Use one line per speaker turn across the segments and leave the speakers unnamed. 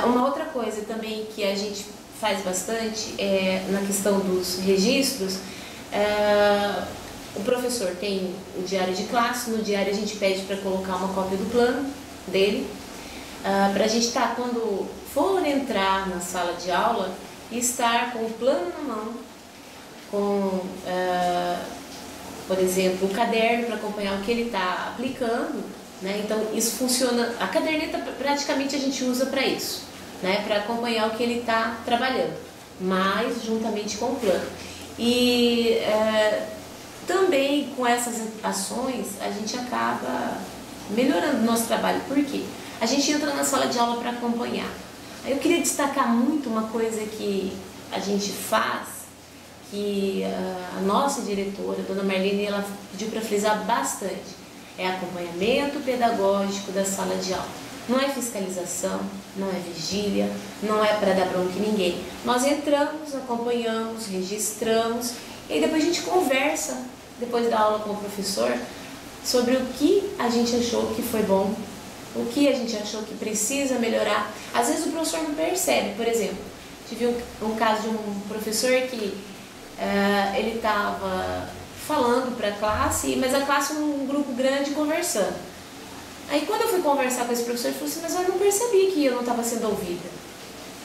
Uma outra coisa também que a gente faz bastante é na questão dos registros. O professor tem o diário de classe, no diário a gente pede para colocar uma cópia do plano dele, para a gente estar, quando for entrar na sala de aula, estar com o plano na mão, com, por exemplo, o caderno para acompanhar o que ele está aplicando, né? Então isso funciona, a caderneta praticamente a gente usa para isso, né? Para acompanhar o que ele está trabalhando, mas juntamente com o plano. E também com essas ações a gente acaba melhorando o nosso trabalho. Por quê? A gente entra na sala de aula para acompanhar. Eu queria destacar muito uma coisa que a gente faz, que a nossa diretora, a dona Marlene, ela pediu para frisar bastante. É acompanhamento pedagógico da sala de aula. Não é fiscalização, não é vigília, não é para dar bronca em ninguém. Nós entramos, acompanhamos, registramos e depois a gente conversa, depois da aula com o professor, sobre o que a gente achou que foi bom, o que a gente achou que precisa melhorar. Às vezes o professor não percebe. Por exemplo, tive um caso de um professor que ele estava falando para a classe, mas a classe um grupo grande conversando. Aí quando eu fui conversar com esse professor, ele falou assim, mas eu não percebi que eu não estava sendo ouvida.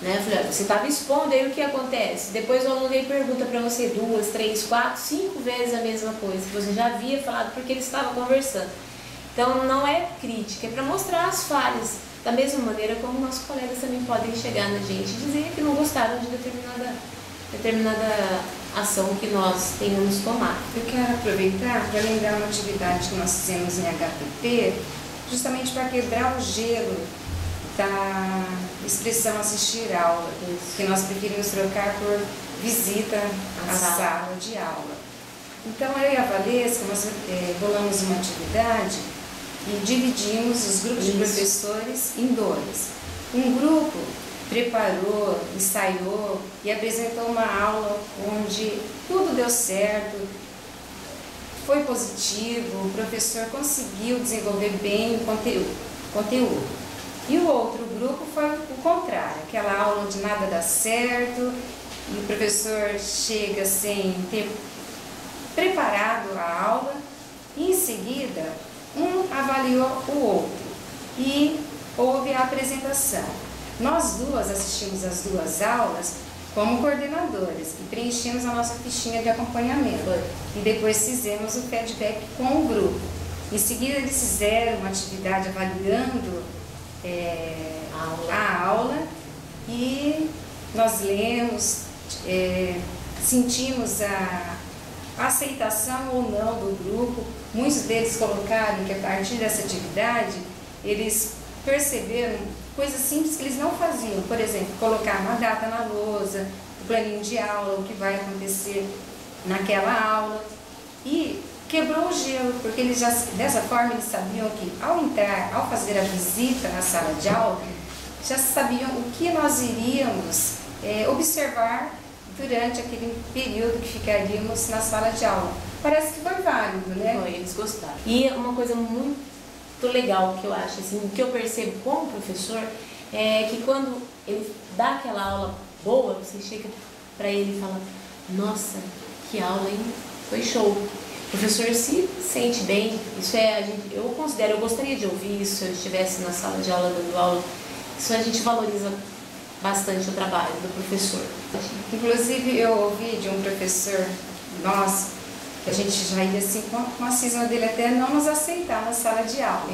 Né? Eu falei, você estava expondo, aí o que acontece? Depois o aluno vem e pergunta para você 2, 3, 4, 5 vezes a mesma coisa, que você já havia falado porque ele estava conversando. Então não é crítica, é para mostrar as falhas. Da mesma maneira como nossos colegas também podem chegar na gente e dizer que não gostaram de determinada ação que nós tenhamos tomado.
Eu quero aproveitar para lembrar uma atividade que nós fizemos em HPP, justamente para quebrar o gelo da expressão assistir aula, que nós preferimos trocar por visita à sala de aula. Então eu e a Valesca, nós rolamos uma atividade e dividimos os grupos de professores em dois. Um grupo preparou, ensaiou e apresentou uma aula onde tudo deu certo, foi positivo, o professor conseguiu desenvolver bem o conteúdo. E o outro grupo foi o contrário, aquela aula onde nada dá certo e o professor chega sem ter preparado a aula e em seguida um avaliou o outro e houve a apresentação. Nós duas assistimos as duas aulas como coordenadoras e preenchemos a nossa fichinha de acompanhamento. E depois fizemos o feedback com o grupo. Em seguida eles fizeram uma atividade avaliando a aula e nós lemos, sentimos a aceitação ou não do grupo. Muitos deles colocaram que a partir dessa atividade eles perceberam coisas simples que eles não faziam. Por exemplo, colocar uma data na lousa, o planinho de aula, o que vai acontecer naquela aula. E quebrou o gelo, porque eles já, dessa forma eles sabiam que ao entrar, ao fazer a visita na sala de aula, já sabiam o que nós iríamos observar durante aquele período que ficaríamos na sala de aula. Parece que foi válido, né?
Foi, eles gostaram. E uma coisa muito legal que eu acho, assim, o que eu percebo como professor, é que quando ele dá aquela aula boa, você chega para ele e fala, nossa, que aula, hein? Foi show. O professor se sente bem, isso eu considero, eu gostaria de ouvir isso se eu estivesse na sala de aula dando aula. Isso a gente valoriza bastante o trabalho do professor.
Inclusive eu ouvi de um professor nosso, que a gente já ia assim com a cisma dele até não nos aceitar na sala de aula.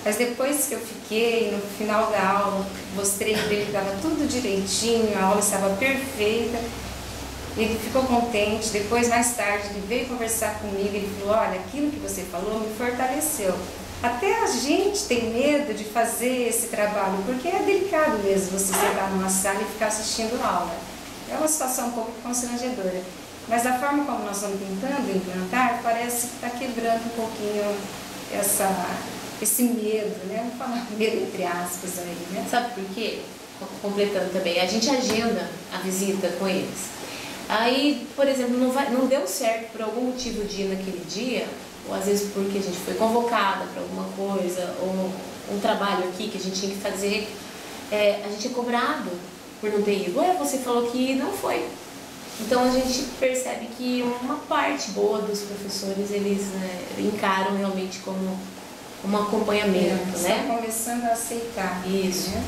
Mas depois que eu fiquei, no final da aula, mostrei para ele que estava tudo direitinho, a aula estava perfeita. Ele ficou contente. Depois, mais tarde, ele veio conversar comigo, ele falou, olha, aquilo que você falou me fortaleceu. Até a gente tem medo de fazer esse trabalho, porque é delicado mesmo você sentar numa sala e ficar assistindo a aula. É uma situação um pouco constrangedora. Mas da forma como nós estamos tentando implantar, parece que está quebrando um pouquinho esse medo, né? Vamos falar medo entre aspas aí, né?
Sabe por quê? Completando também, a gente agenda a visita com eles. Aí, por exemplo, não deu certo por algum motivo de ir naquele dia, ou às vezes porque a gente foi convocada para alguma coisa, ou um trabalho aqui que a gente tinha que fazer a gente é cobrado por não ter ido. Ué, você falou que não foi. Então a gente percebe que uma parte boa dos professores, eles, né, encaram realmente como um acompanhamento, né?
Estão começando a aceitar.
Isso.
Né?